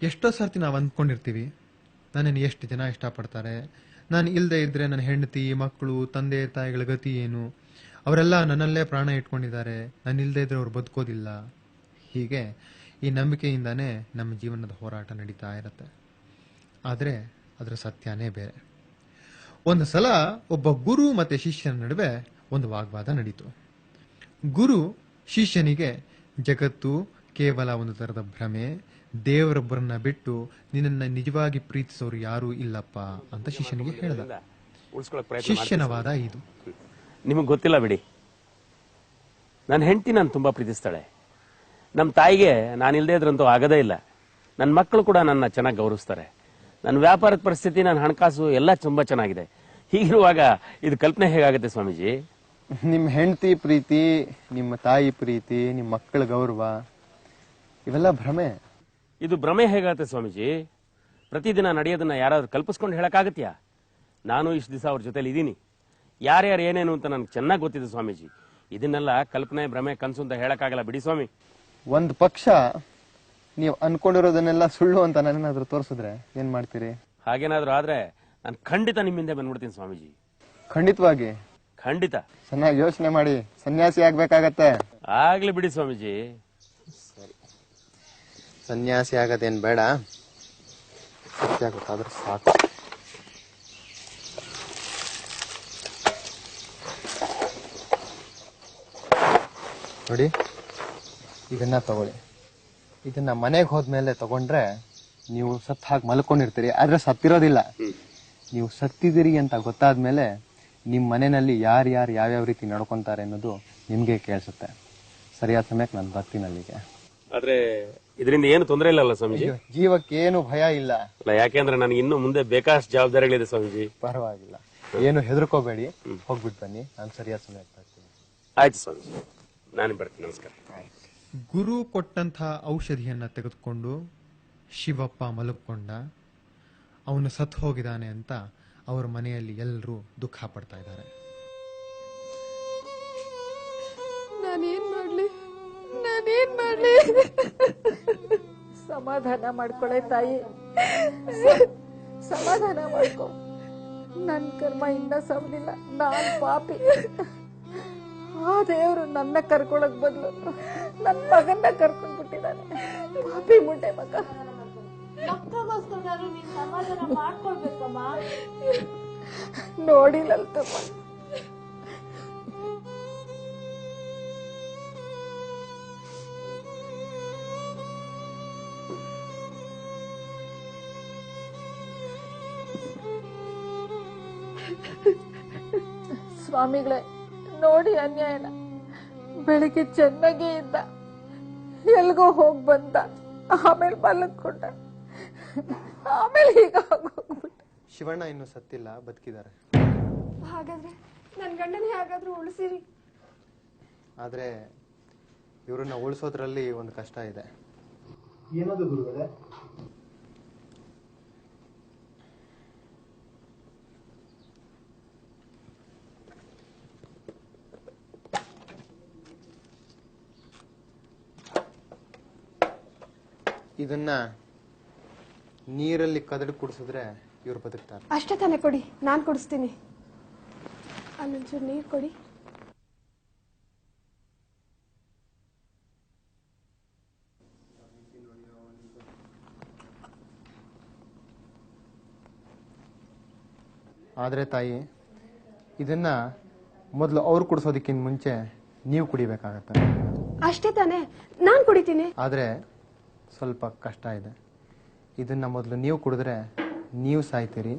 ಎಷ್ಟೋ ಸರ್ತಿ ನಾವು ಅಂದ್ಕೊಂಡಿರ್ತೀವಿ, ನನ್ನನ್ನು ಎಷ್ಟು ಜನ ಇಷ್ಟಪಡ್ತಾರೆ, ನಾನು ಇಲ್ಲದೆ ಇದ್ದರೆ ನನ್ನ ಹೆಂಡತಿ ಮಕ್ಕಳು ತಂದೆ ತಾಯಿಗಳ ಗತಿ ಏನು, ಅವರೆಲ್ಲ ನನ್ನಲ್ಲೇ ಪ್ರಾಣ ಇಟ್ಕೊಂಡಿದ್ದಾರೆ, ನಾನು ಇಲ್ಲದೆ ಇದ್ದರೆ ಅವ್ರು ಬದುಕೋದಿಲ್ಲ. ಹೀಗೆ ಈ ನಂಬಿಕೆಯಿಂದಾನೇ ನಮ್ಮ ಜೀವನದ ಹೋರಾಟ ನಡೀತಾ ಇರುತ್ತೆ. ಆದರೆ ಅದರ ಸತ್ಯನೇ ಬೇರೆ. ಒಂದು ಸಲ ಒಬ್ಬ ಗುರು ಮತ್ತು ಶಿಷ್ಯನ ನಡುವೆ ಒಂದು ವಾಗ್ವಾದ ನಡೀತು. ಗುರು ಶಿಷ್ಯನಿಗೆ ಜಗತ್ತು ಕೇವಲ ಒಂದು ಥರದ ಭ್ರಮೆ, ದೇವರೊಬ್ಬರನ್ನ ಬಿಟ್ಟು ನಿನ್ನನ್ನು ನಿಜವಾಗಿ ಪ್ರೀತಿಸೋರು ಯಾರೂ ಇಲ್ಲಪ್ಪ ಅಂತ ಶಿಷ್ಯನಿಗೆ ಹೇಳ್ದ. ಶಿಷ್ಯನ ವಾದ ಇದು. ನಿಮಗೆ ಗೊತ್ತಿಲ್ಲ ಬಿಡಿ, ನನ್ನ ಹೆಂಡತಿ ನಾನು ತುಂಬಾ ಪ್ರೀತಿಸ್ತಾಳೆ. ನಮ್ಮ ತಾಯಿಗೆ ನಾನಿಲ್ಲದೆ ಇದ್ರಂತೂ ಆಗದೇ ಇಲ್ಲ. ನನ್ನ ಮಕ್ಕಳು ಕೂಡ ನನ್ನ ಚೆನ್ನಾಗಿ ಗೌರವಿಸ್ತಾರೆ. ನನ್ನ ವ್ಯಾಪಾರದ ಪರಿಸ್ಥಿತಿ, ನನ್ನ ಹಣಕಾಸು ಎಲ್ಲ ತುಂಬಾ ಚೆನ್ನಾಗಿದೆ. ಹೀಗಿರುವಾಗ ಇದು ಕಲ್ಪನೆ ಹೇಗಾಗುತ್ತೆ ಸ್ವಾಮೀಜಿ? ನಿಮ್ಮ ಹೆಂಡತಿ ಪ್ರೀತಿ, ನಿಮ್ಮ ತಾಯಿ ಪ್ರೀತಿ, ನಿಮ್ಮ ಮಕ್ಕಳ ಗೌರವ ಇವೆಲ್ಲ ಭ್ರಮೆ. ಇದು ಭ್ರಮೆ ಹೇಗಾಗುತ್ತೆ ಸ್ವಾಮೀಜಿ? ಪ್ರತಿದಿನ ನಡೆಯೋದನ್ನ ಯಾರಾದ್ರೂ ಕಲ್ಪಿಸ್ಕೊಂಡು ಹೇಳಕ್ಕಾಗತ್ಯಾ? ನಾನು ಇಷ್ಟು ದಿವಸ ಅವ್ರ ಜೊತೆಲಿ ಇದ್ದೀನಿ. ಯಾರ್ಯಾರು ಏನೇನು ಅಂತ ನನ್ಗೆ ಚೆನ್ನಾಗಿ ಗೊತ್ತಿದೆ ಸ್ವಾಮೀಜಿ. ಇದನ್ನೆಲ್ಲ ಕಲ್ಪನೆ ಭ್ರಮೆ ಕನಸು ಅಂತ ಹೇಳಕ್ಕಾಗಲ್ಲ ಬಿಡಿ ಸ್ವಾಮಿ. ಒಂದು ಪಕ್ಷ ನೀವು ಅನ್ಕೊಂಡಿರೋದನ್ನೆಲ್ಲ ಸುಳ್ಳು ಅಂತ ನನ್ನೇನಾದ್ರೂ ತೋರಿಸಿದ್ರೆ ಏನ್ ಮಾಡ್ತೀರಿ? ಹಾಗೇನಾದ್ರೂ ಆದ್ರೆ ನಾನು ಖಂಡಿತ ನಿಮ್ಮಿಂದ ಬಂದ್ಬಿಡ್ತೀನಿ ಸ್ವಾಮೀಜಿ. ಖಂಡಿತವಾಗಿ? ಖಂಡಿತ. ಚೆನ್ನಾಗಿ ಯೋಚನೆ ಮಾಡಿ ಸನ್ಯಾಸಿ ಆಗ್ಬೇಕಾಗತ್ತೆ. ಆಗ್ಲಿ ಬಿಡಿ ಸ್ವಾಮೀಜಿ. ಸನ್ಯಾಸಿ ಆಗದೇನ್ ಬೇಡ, ಸತ್ಯ ಗೊತ್ತಾದ್ರೆ ಸಾಕು. ನೋಡಿ, ಇದನ್ನ ತಗೊಳ್ಳಿ. ಇದನ್ನ ಮನೆಗೆ ಹೋದ್ಮೇಲೆ ತಗೊಂಡ್ರೆ ನೀವು ಸತ್ ಹಾಕಿ ಮಲ್ಕೊಂಡಿರ್ತೀರಿ, ಆದ್ರೆ ಸತ್ತಿರೋದಿಲ್ಲ. ನೀವು ಸತ್ತಿದಿರಿ ಅಂತ ಗೊತ್ತಾದ್ಮೇಲೆ ನಿಮ್ ಮನೆಯಲ್ಲಿ ಯಾರ್ಯಾರು ಯಾವ್ಯಾವ ರೀತಿ ನಡ್ಕೊಂತಾರೆ ಅನ್ನೋದು ನಿಮ್ಗೆ ಕೇಳಿಸುತ್ತೆ. ಸರಿಯಾದ ಸಮಯಕ್ಕೆ ನಾನು ಬರ್ತೀನಿ ಅಲ್ಲಿಗೆ. ಆದ್ರೆ ಇದರಿಂದ ಏನು ತೊಂದರೆ ಇಲ್ಲಲ್ಲ ಸ್ವಾಮೀಜಿ? ಜೀವಕ್ಕೆ ಏನು ಭಯ ಇಲ್ಲ. ಯಾಕೆಂದ್ರೆ ನನಗೆ ಇನ್ನು ಮುಂದೆ ಬೇಕಾಷ್ಟು ಜವಾಬ್ದಾರಿಗಳಿದೆ ಸ್ವಾಮೀಜಿ. ಪರವಾಗಿಲ್ಲ, ಏನು ಹೆದರ್ಕೋಬೇಡಿ, ಹೋಗ್ಬಿಟ್ಟು ಬನ್ನಿ. ನಾನು ಸರಿಯಾದ ಸಮಯಕ್ಕೆ ಬರ್ತೀನಿ. ಆಯ್ತು ಸ್ವಾಮೀಜಿ, ನಾನು ಬರ್ತೀನಿ. ನಮಸ್ಕಾರ. ಗುರು ಕೊಟ್ಟಂಥ ಔಷಧಿಯನ್ನ ತೆಗೆದುಕೊಂಡು ಶಿವಪ್ಪ ಮಲಗಿಕೊಂಡ. ಅವನು ಸತ್ತು ಹೋಗಿದ್ದಾನೆ ಅಂತ ಅವರ ಮನೆಯಲ್ಲಿ ಎಲ್ಲರೂ ದುಃಖ ಪಡ್ತಾ ಇದ್ದಾರೆ. ನಾನೇನ್ ಮಾಡ್ಲಿ? ಸಮಾಧಾನ ಮಾಡ್ಕೊಳೆ ತಾಯಿ, ಸಮಾಧಾನ ಮಾಡ್ಕೊ. ನನ್ ಕರ್ಮ ಇನ್ನ ಸವಲಿಲ್ಲ, ನಾನ್ ಪಾಪಿ. ಆ ದೇವ್ರು ನನ್ನ ಕರ್ಕೊಳಕ್ ಬದಲು ನನ್ ಮಗನ್ನ ಕರ್ಕೊಂಡ್ಬಿಟ್ಟಿದ್ದಾನೆ. ಪಾಪಿ ಮುಂಡೆ ಮಗ. ನೋಡಿ ಲಲಿತಮ್ಮ, ಸ್ವಾಮಿಗಳೇ ನೋಡಿ ಅನ್ಯಾಯನ. ಬೆಳಿಗ್ಗೆ ಚೆನ್ನಾಗೇ ಇದ್ದ, ಎಲ್ಗೋ ಹೋಗ್ ಬಂದ, ಆಮೇಲೆ ಮಲಗ್ಕೊಂಡ, ಆಮೇಲೆ ಈಗ ಹೋಗ್ಬಿಟ್ಟ. ಶಿವಣ್ಣ ಇನ್ನು ಸತ್ತಿಲ್ಲ, ಬದುಕಿದ್ದಾರೆ. ಹಾಗಾದ್ರೆ ನನ್ ಗಂಡನೇ ಹಾಗಾದ್ರೂ ಉಳಿಸಿರಿ. ಆದ್ರೆ ಇವ್ರನ್ನ ಉಳಿಸೋದ್ರಲ್ಲಿ ಒಂದು ಕಷ್ಟ ಇದೆ. ಏನದು ಗುರುಗಳೇ? ಇದನ್ನ ನೀರಲ್ಲಿ ಕದಡಿ ಕುಡಿಸಿದ್ರೆ ಇವ್ರು ಬದುಕ್ತಾರೆ. ಅಷ್ಟೇ ತಾನೇ? ಕೊಡಿ, ನಾನ್ ಕುಡಿಸ್ತೀನಿ. ಅಲ್ಲೊಂಚೂರು ನೀರು ಕೊಡಿ. ಆದ್ರೆ ತಾಯಿ, ಇದನ್ನ ಮೊದಲು ಅವ್ರು ಕುಡಿಸೋದಕ್ಕಿಂತ ಮುಂಚೆ ನೀವು ಕುಡಿಬೇಕಾಗತ್ತೆ. ಅಷ್ಟೇ ತಾನೇ? ನಾನ್ ಕುಡಿತೀನಿ. ಆದ್ರೆ ಸ್ವಲ್ಪ ಕಷ್ಟ ಇದೆ. ಇದನ್ನ ಮೊದಲು ನೀವು ಕುಡಿದ್ರೆ ನೀವು ಸಾಯ್ತೀರಿ,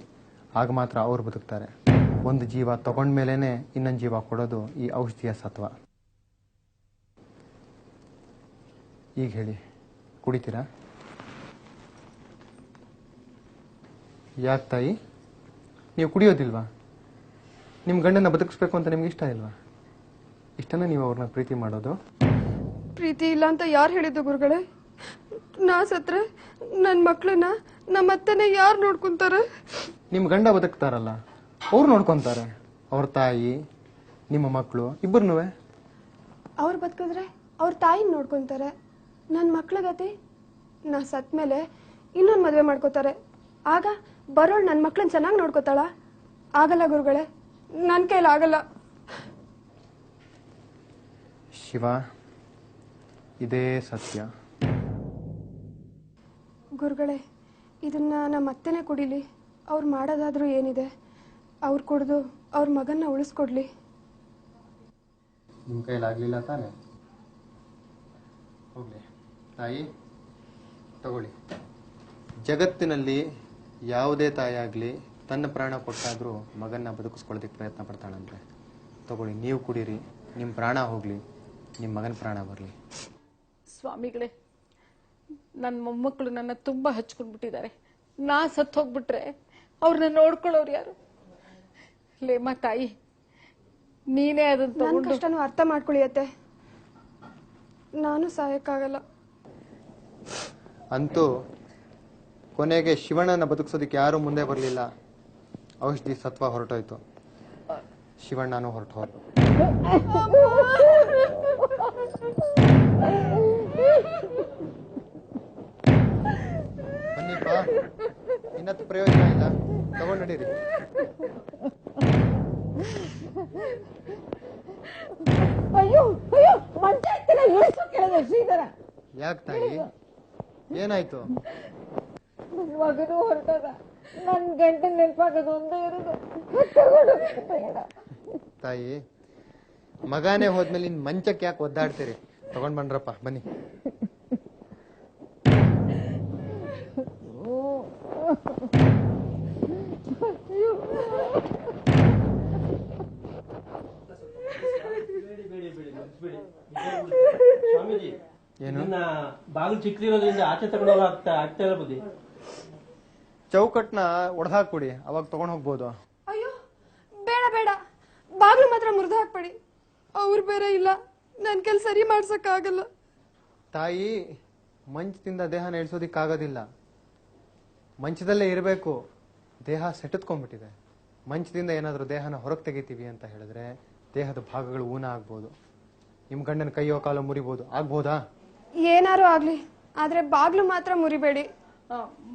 ಆಗ ಮಾತ್ರ ಅವ್ರು ಬದುಕ್ತಾರೆ. ಒಂದು ಜೀವ ತಗೊಂಡ್ಮೇಲೆನೆ ಇನ್ನೊಂದು ಜೀವ ಕೊಡೋದು ಈ ಔಷಧಿಯ ಸತ್ವ. ಈಗ ಹೇಳಿ, ಕುಡಿತೀರಾ? ಯಾಕೆ ತಾಯಿ, ನೀವು ಕುಡಿಯೋದಿಲ್ವಾ? ನಿಮ್ಮ ಗಂಡನ ಬದುಕಿಸ್ಬೇಕು ಅಂತ ನಿಮ್ಗೆ ಇಷ್ಟ ಇಲ್ವಾ? ಇಷ್ಟನೇ ನೀವು ಅವ್ರನ್ನ ಪ್ರೀತಿ ಮಾಡೋದು? ಪ್ರೀತಿ ಇಲ್ಲ ಅಂತ ಯಾರು ಹೇಳಿದ್ದು ಗುರುಗಳೇ? ನಾ ಸತ್ರೆ ನನ್ ಮಕ್ಳನ್ನ ನಮ್ಮತ್ತನೇ ಯಾರು ನೋಡ್ಕೊಂತಾರೆ? ನಿಮ್ ಗಂಡ ಬದುಕ್ತಾರಲ್ಲ, ಅವ್ರು ನೋಡ್ಕೊಂತಾರೆ. ಅವ್ರ ತಾಯಿ, ನಿಮ್ಮ ಮಕ್ಕಳು ಇಬ್ಬರನ್ನೂ. ಅವ್ರು ಬದುಕಿದ್ರೆ ಅವ್ರ ತಾಯಿನ ನೋಡ್ಕೊಂತಾರೆ. ನನ್ ಮಕ್ಳ ಗತಿ, ನಾ ಸತ್ ಮೇಲೆ ಇನ್ನೊಂದು ಮದುವೆ ಮಾಡ್ಕೋತಾರೆ. ಆಗ ಬರೋಳು ನನ್ನ ಮಕ್ಳನ್ನ ಚೆನ್ನಾಗಿ ನೋಡ್ಕೋತಾಳ? ಆಗಲ್ಲ ಗುರುಗಳೇ, ನನ್ನ ಕೈಲಿ ಆಗಲ್ಲ. ಶಿವ, ಇದೇ ಸತ್ಯ. ಗುರುಗಳೇ, ಇದನ್ನ ನಮ್ಮ ಅತ್ತೆನೇ ಕುಡಿಲಿ. ಅವ್ರು ಮಾಡೋದಾದ್ರೂ ಏನಿದೆ, ಅವ್ರು ಕುಡಿದು ಅವ್ರ ಮಗನ್ನ ಉಳಿಸ್ಕೊಡ್ಲಿ. ನಿಮ್ಮ ಕೈಲಾಗಲಿಲ್ಲ ತಾನೆ? ಹೋಗ್ಲಿ ತಾಯಿ, ತಗೊಳ್ಳಿ. ಜಗತ್ತಿನಲ್ಲಿ ಯಾವುದೇ ತಾಯಿಯಾಗಲಿ ತನ್ನ ಪ್ರಾಣ ಕೊಟ್ಟಾದರೂ ಮಗನ್ನ ಬದುಕಿಸ್ಕೊಳ್ಳೋದಕ್ಕೆ ಪ್ರಯತ್ನ ಪಡ್ತಾಳಂತೆ. ತಗೊಳ್ಳಿ, ನೀವು ಕುಡೀರಿ. ನಿಮ್ಮ ಪ್ರಾಣ ಹೋಗಲಿ, ನಿಮ್ಮ ಮಗನ ಪ್ರಾಣ ಬರಲಿ. ಸ್ವಾಮಿಗಳೇ, ನನ್ನ ಮೊಮ್ಮಕ್ಕಳು ನನ್ನ ತುಂಬಾ ಹಚ್ಕೊಂಡ್ಬಿಟ್ಟಿದ್ದಾರೆ. ನಾ ಸತ್ತು ಹೋಗ್ಬಿಟ್ರೆ ಅವ್ರನ್ನ ನೋಡ್ಕೊಳ್ಳೋರು ಯಾರು? ಲೇಮ ತಾಯಿ, ನೀನೇ ಅದನ್ನ ನನ್ನ ತಗೊಂಡು ಕಷ್ಟನೂ ಅರ್ಥ ಮಾಡ್ಕೊಳ್ಳಿ ಅತ್ತೆ. ನಾನು ಸಾಯಕ್ಕಾಗಲ್ಲ. ಅಂತೂ ಕೊನೆಗೆ ಶಿವಣ್ಣನ ಬದುಕಿಸೋದಕ್ಕೆ ಯಾರೂ ಮುಂದೆ ಬರಲಿಲ್ಲ. ಔಷಧಿ ಸತ್ವ ಹೊರಟೋಯ್ತು, ಶಿವಣ್ಣನೂ ಹೊರಟು ಹೋದ. ಬನ್ನಿಪ್ಪ, ಇನ್ನತ್ತು ಪ್ರಯೋಜನ ಇಲ್ಲ, ತಗೊಂಡು ನಡೀರಿ. ಅಯ್ಯೋ ಅಯ್ಯೋ, ಮಂಚ ಎತ್ತಿನ ಇಳಿಸು ಕೆಳಗೆ ಶ್ರೀಧರ. ಯಾಕೆ ತಾಯಿ, ಏನಾಯ್ತು? ನನ್ನ ಮಗನೂ ಹೊರಟದ. ನನ್ ಗಂಟೆ ನೆನಪಾಗದು ಒಂದೇ ಇರೋದು. ತಾಯಿ, ಮಗನೇ ಹೋದ್ಮೇಲೆ ಇನ್ ಮಂಚಕ್ಕೆ ಯಾಕೆ ಒದ್ದಾಡ್ತೀರಿ? ತಗೊಂಡ್ ಬನ್ರಪ್ಪ, ಬನ್ನಿ. ಸ್ವಾಮೀಜಿ, ಏನು? ಬಾಗಿಲು ಚಿಕ್ಕದಿರೋದ್ರಿಂದ ಆಚೆ ತಗೊಂಡೋಗ ಆಗ್ತಾ ಇಲ್ಲ ಬುದ್ಧಿ. ಚೌಕಟ್ನ ಒಡೆದಾಕ್ಬಿಡಿ, ಅವಾಗ ತಗೊಂಡ್ ಹೋಗ್ಬೋದು. ಅಯ್ಯೋ ಬೇಡ ಬೇಡ, ಬಾಗ್ಲು ಮಾತ್ರ ಮುರಿದು ಹಾಕ್ಬೇಡಿ. ಅವ್ರು ಬೇರೆ ಇಲ್ಲ, ನನ್ನ ಕೆಲ್ ಸರಿ ಮಾಡ್ಸಕ್ಕಾಗಲ್ಲ. ತಾಯಿ, ಮಂಚದಿಂದ ದೇಹನ ಇಳಿಸೋದಿಕ್ಕಾಗೋದಿಲ್ಲ. ಮಂಚದಲ್ಲೇ ಇರಬೇಕು. ದೇಹ ಸೆಟೆತ್ಕೊಂಡ್ಬಿಟ್ಟಿದೆ. ಮಂಚದಿಂದ ಏನಾದರೂ ದೇಹನ ಹೊರಗೆ ತೆಗಿತೀವಿ ಅಂತ ಹೇಳಿದ್ರೆ ದೇಹದ ಭಾಗಗಳು ಊನ ಆಗ್ಬೋದು. ನಿಮ್ ಗಂಡನ ಕೈಯೋ ಕಾಲೋ ಮುರಿಬೋದು. ಆಗ್ಬೋದಾ? ಏನಾರು ಆಗ್ಲಿ, ಆದ್ರೆ ಬಾಗ್ಲು ಮಾತ್ರ ಮುರಿಬೇಡಿ.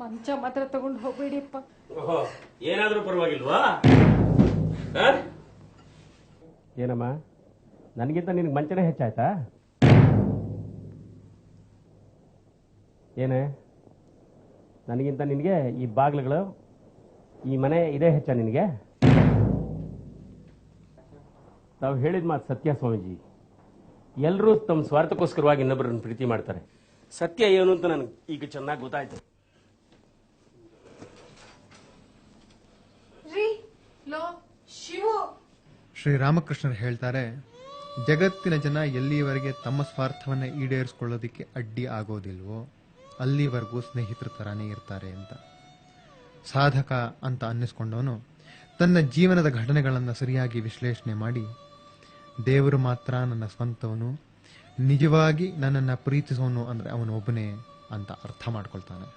ಮಂಚ ಮಾತ್ರ ತಗೊಂಡು ಹೋಗ್ಬೇಡಿಪ್ಪ. ಏನಾದ್ರೂ ಪರವಾಗಿಲ್ವಾ? ಏನಮ್ಮ, ನನಗಿಂತ ನಿನಗೆ ಮಂಚನೇ ಹೆಚ್ಚಾಯ್ತಾ? ಏನೇ, ನನಗಿಂತ ನಿನಗೆ ಈ ಬಾಗಿಲುಗಳು, ಈ ಮನೆ ಇದೇ ಹೆಚ್ಚ ನಿನಗೆ? ತಾವು ಹೇಳಿದ ಮಾತು ಸತ್ಯ ಸ್ವಾಮೀಜಿ. ಎಲ್ಲರೂ ತಮ್ಮ ಸ್ವಾರ್ಥಕ್ಕೋಸ್ಕರವಾಗಿ ಇನ್ನೊಬ್ಬರನ್ನು ಪ್ರೀತಿ ಮಾಡ್ತಾರೆ. ಸತ್ಯ ಏನು ಅಂತ ನನಗೆ ಈಗ ಚೆನ್ನಾಗಿ ಗೊತ್ತಾಯ್ತು. ಶ್ರೀರಾಮಕೃಷ್ಣರು ಹೇಳ್ತಾರೆ, ಜಗತ್ತಿನ ಜನ ಎಲ್ಲಿವರೆಗೆ ತಮ್ಮ ಸ್ವಾರ್ಥವನ್ನ ಈಡೇರಿಸಿಕೊಳ್ಳೋದಿಕ್ಕೆ ಅಡ್ಡಿ ಆಗೋದಿಲ್ವೋ ಅಲ್ಲಿವರೆಗೂ ಸ್ನೇಹಿತರ ತರಾನೇ ಇರ್ತಾರೆ ಅಂತ. ಸಾಧಕ ಅಂತ ಅನ್ನಿಸ್ಕೊಂಡವನು ತನ್ನ ಜೀವನದ ಘಟನೆಗಳನ್ನು ಸರಿಯಾಗಿ ವಿಶ್ಲೇಷಣೆ ಮಾಡಿ, ದೇವರು ಮಾತ್ರ ನನ್ನ ಸ್ವಂತವನು, ನಿಜವಾಗಿ ನನ್ನನ್ನು ಪ್ರೀತಿಸೋನು ಅಂದ್ರೆ ಅವನು ಒಬ್ಬನೇ ಅಂತ ಅರ್ಥ ಮಾಡ್ಕೊಳ್ತಾನೆ.